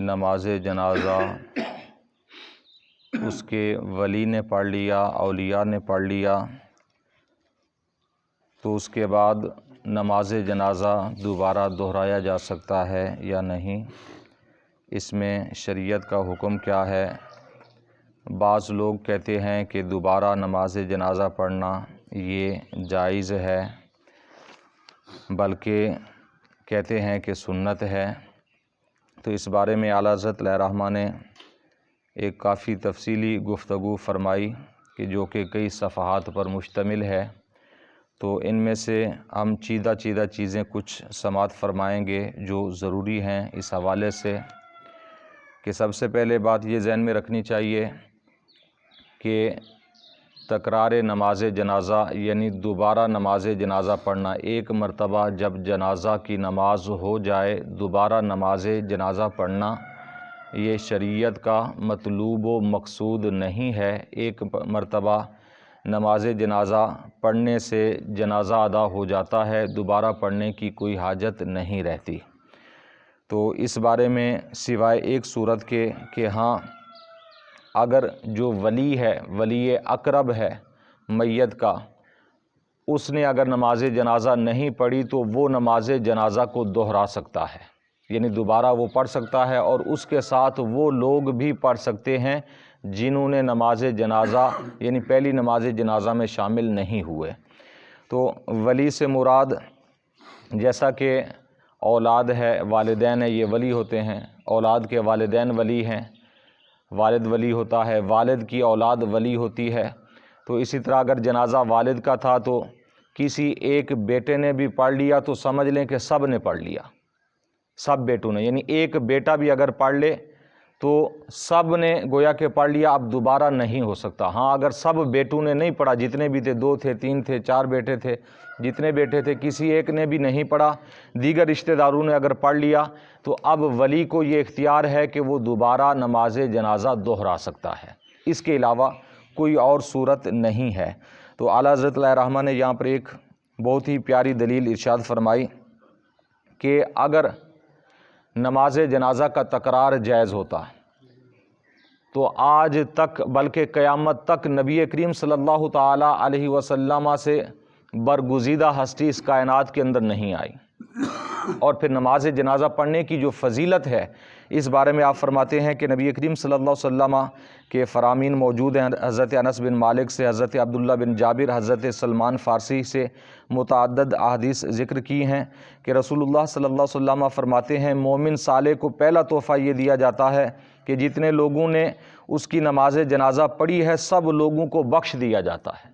نماز جنازہ اس کے ولی نے پڑھ لیا، اولیاء نے پڑھ لیا، تو اس کے بعد نماز جنازہ دوبارہ دہرایا جا سکتا ہے یا نہیں؟ اس میں شریعت کا حکم کیا ہے؟ بعض لوگ کہتے ہیں کہ دوبارہ نماز جنازہ پڑھنا یہ جائز ہے، بلکہ کہتے ہیں کہ سنت ہے۔ تو اس بارے میں اعلیٰ حضرت علیہ رحمہ نے ایک کافی تفصیلی گفتگو فرمائی کہ جو کہ کئی صفحات پر مشتمل ہے، تو ان میں سے ہم چیدہ چیزیں کچھ سماعت فرمائیں گے جو ضروری ہیں اس حوالے سے کہ سب سے پہلے بات یہ ذہن میں رکھنی چاہیے کہ تکرار نماز جنازہ یعنی دوبارہ نماز جنازہ پڑھنا، ایک مرتبہ جب جنازہ کی نماز ہو جائے دوبارہ نماز جنازہ پڑھنا، یہ شریعت کا مطلوب و مقصود نہیں ہے۔ ایک مرتبہ نماز جنازہ پڑھنے سے جنازہ ادا ہو جاتا ہے، دوبارہ پڑھنے کی کوئی حاجت نہیں رہتی۔ تو اس بارے میں سوائے ایک صورت کے کہ ہاں اگر جو ولی ہے، ولی اقرب ہے میت کا، اس نے اگر نماز جنازہ نہیں پڑھی تو وہ نماز جنازہ کو دہرا سکتا ہے، یعنی دوبارہ وہ پڑھ سکتا ہے، اور اس کے ساتھ وہ لوگ بھی پڑھ سکتے ہیں جنہوں نے نماز جنازہ یعنی پہلی نماز جنازہ میں شامل نہیں ہوئے۔ تو ولی سے مراد جیسا کہ اولاد ہے، والدین ہیں، یہ ولی ہوتے ہیں، اولاد کے والدین ولی ہیں، والد ولی ہوتا ہے، والد کی اولاد ولی ہوتی ہے۔ تو اسی طرح اگر جنازہ والد کا تھا تو کسی ایک بیٹے نے بھی پڑھ لیا تو سمجھ لیں کہ سب نے پڑھ لیا، سب بیٹوں نے، یعنی ایک بیٹا بھی اگر پڑھ لے تو سب نے گویا کہ پڑھ لیا، اب دوبارہ نہیں ہو سکتا۔ ہاں اگر سب بیٹوں نے نہیں پڑھا، جتنے بھی تھے، 2 تھے، 3 تھے، 4 بیٹے تھے، جتنے بیٹے تھے، کسی ایک نے بھی نہیں پڑھا، دیگر رشتہ داروں نے اگر پڑھ لیا تو اب ولی کو یہ اختیار ہے کہ وہ دوبارہ نماز جنازہ دہرا سکتا ہے، اس کے علاوہ کوئی اور صورت نہیں ہے۔ تو اعلیٰ حضرت علیہ رحمہ نے یہاں پر ایک بہت ہی پیاری دلیل ارشاد فرمائی کہ اگر نماز جنازہ کا تکرار جائز ہوتا تو آج تک بلکہ قیامت تک نبی کریم صلی اللہ تعالیٰ علیہ وسلم سے برگزیدہ ہستی اس کائنات کے اندر نہیں آئی۔ اور پھر نماز جنازہ پڑھنے کی جو فضیلت ہے اس بارے میں آپ فرماتے ہیں کہ نبی کریم صلی اللہ علیہ وسلم کے فرامین موجود ہیں، حضرت انس بن مالک سے، حضرت عبداللہ بن جابر، حضرت سلمان فارسی سے متعدد احادیث ذکر کی ہیں کہ رسول اللہ صلی اللہ علیہ وسلم فرماتے ہیں مومن صالح کو پہلا تحفہ یہ دیا جاتا ہے کہ جتنے لوگوں نے اس کی نماز جنازہ پڑھی ہے سب لوگوں کو بخش دیا جاتا ہے،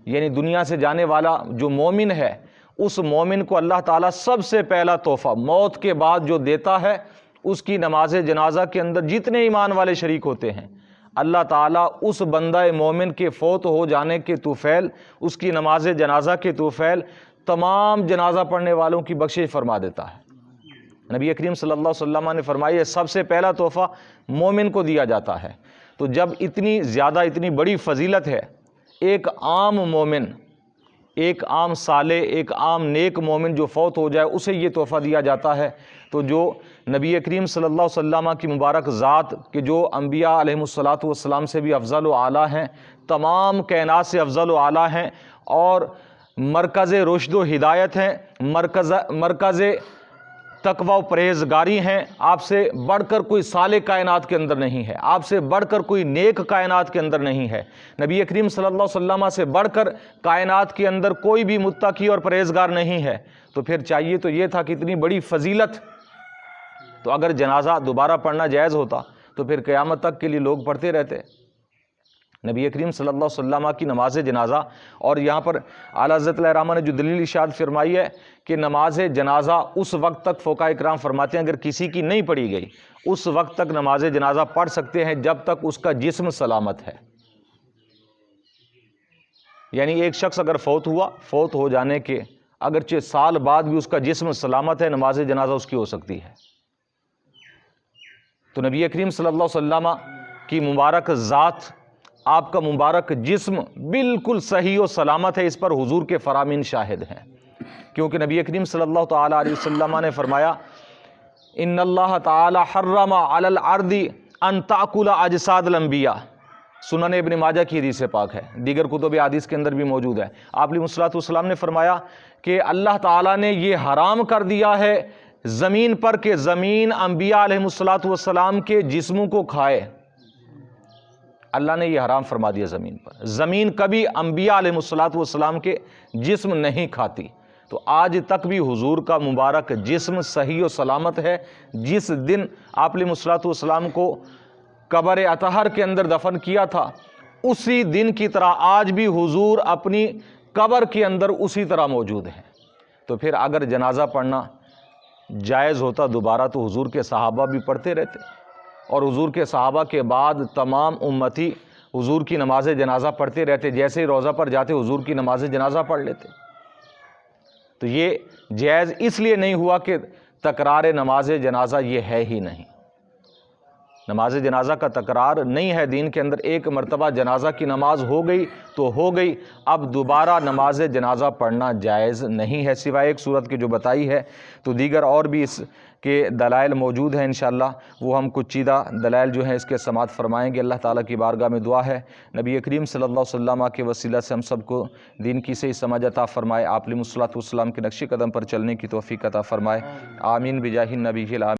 یعنی دنیا سے جانے والا جو مومن ہے اس مومن کو اللہ تعالیٰ سب سے پہلا تحفہ موت کے بعد جو دیتا ہے، اس کی نماز جنازہ کے اندر جتنے ایمان والے شریک ہوتے ہیں اللہ تعالیٰ اس بندہ مومن کے فوت ہو جانے کے طفیل، اس کی نماز جنازہ کے طفیل تمام جنازہ پڑھنے والوں کی بخشش فرما دیتا ہے۔ نبی کریم صلی اللہ علیہ وسلم نے فرمایا سب سے پہلا تحفہ مومن کو دیا جاتا ہے۔ تو جب اتنی زیادہ اتنی بڑی فضیلت ہے، ایک عام مومن، ایک عام صالح، ایک عام نیک مومن جو فوت ہو جائے اسے یہ تحفہ دیا جاتا ہے، تو جو نبی کریم صلی اللہ علیہ وسلم کی مبارک ذات کہ جو انبیاء علیہ الصلاۃ والسلام سے بھی افضل و اعلیٰ ہیں، تمام کائنات سے افضل و اعلیٰ ہیں، اور مرکز رشد و ہدایت ہیں، مرکز تقوی و پرہیزگاری ہیں، آپ سے بڑھ کر کوئی صالح کائنات کے اندر نہیں ہے، آپ سے بڑھ کر کوئی نیک کائنات کے اندر نہیں ہے، نبی کریم صلی اللہ علیہ وسلم سے بڑھ کر کائنات کے اندر کوئی بھی متقی اور پرہیزگار نہیں ہے۔ تو پھر چاہیے تو یہ تھا کہ اتنی بڑی فضیلت، تو اگر جنازہ دوبارہ پڑھنا جائز ہوتا تو پھر قیامت تک کے لیے لوگ پڑھتے رہتے۔ نبی کریم صلی اللہ علیہ وسلم کی نماز جنازہ، اور یہاں پر اعلیٰ حضرت علیہ رحمہ نے جو دلیل ارشاد فرمائی ہے کہ نماز جنازہ اس وقت تک فقہاء اکرام فرماتے ہیں اگر کسی کی نہیں پڑھی گئی اس وقت تک نماز جنازہ پڑھ سکتے ہیں جب تک اس کا جسم سلامت ہے، یعنی ایک شخص اگر فوت ہوا، فوت ہو جانے کے اگرچہ سال بعد بھی اس کا جسم سلامت ہے، نماز جنازہ اس کی ہو سکتی ہے۔ تو نبی کریم صلی اللہ علیہ وسلم کی مبارک ذات، آپ کا مبارک جسم بالکل صحیح و سلامت ہے، اس پر حضور کے فرامین شاہد ہیں، کیونکہ نبی کریم صلی اللہ تعالیٰ علیہ وسلم نے فرمایا ان اللہ تعالی حرم علی الارض ان تاکل اجساد الانبیاء، سنن ابن ماجہ کی حدیث پاک ہے، دیگر کتب حدیث کے اندر بھی موجود ہے۔ آپ علیہ الصلوۃ والسلام نے فرمایا کہ اللہ تعالیٰ نے یہ حرام کر دیا ہے زمین پر کہ زمین انبیاء علیہ الصلوۃ والسلام کے جسموں کو کھائے۔ اللہ نے یہ حرام فرما دیا زمین پر، زمین کبھی انبیاء علیہ الصلوۃ والسلام کے جسم نہیں کھاتی۔ تو آج تک بھی حضور کا مبارک جسم صحیح و سلامت ہے۔ جس دن آپ علیہ الصلوۃ والسلام کو قبر اطہر کے اندر دفن کیا تھا، اسی دن کی طرح آج بھی حضور اپنی قبر کے اندر اسی طرح موجود ہیں۔ تو پھر اگر جنازہ پڑھنا جائز ہوتا دوبارہ تو حضور کے صحابہ بھی پڑھتے رہتے، اور حضور کے صحابہ کے بعد تمام امتی حضور کی نماز جنازہ پڑھتے رہتے، جیسے ہی روضہ پر جاتے حضور کی نماز جنازہ پڑھ لیتے۔ تو یہ جائز اس لیے نہیں ہوا کہ تکرار نماز جنازہ یہ ہے ہی نہیں، نماز جنازہ کا تکرار نہیں ہے دین کے اندر۔ ایک مرتبہ جنازہ کی نماز ہو گئی تو ہو گئی، اب دوبارہ نماز جنازہ پڑھنا جائز نہیں ہے، سوائے ایک صورت کی جو بتائی ہے۔ تو دیگر اور بھی اس کے دلائل موجود ہیں، انشاءاللہ وہ ہم کچھ چیدہ دلائل جو ہیں اس کے سماعت فرمائیں گے۔ اللہ تعالیٰ کی بارگاہ میں دعا ہے نبی کریم صلی اللہ علیہ وسلم کے وسیلہ سے ہم سب کو دین کی صحیح سمجھ عطا فرمائے، آپ علیہ الصلوۃ والسلام کے نقش قدم پر چلنے کی توفیق عطا فرمائے، آمین بجاہ النبی العظیم۔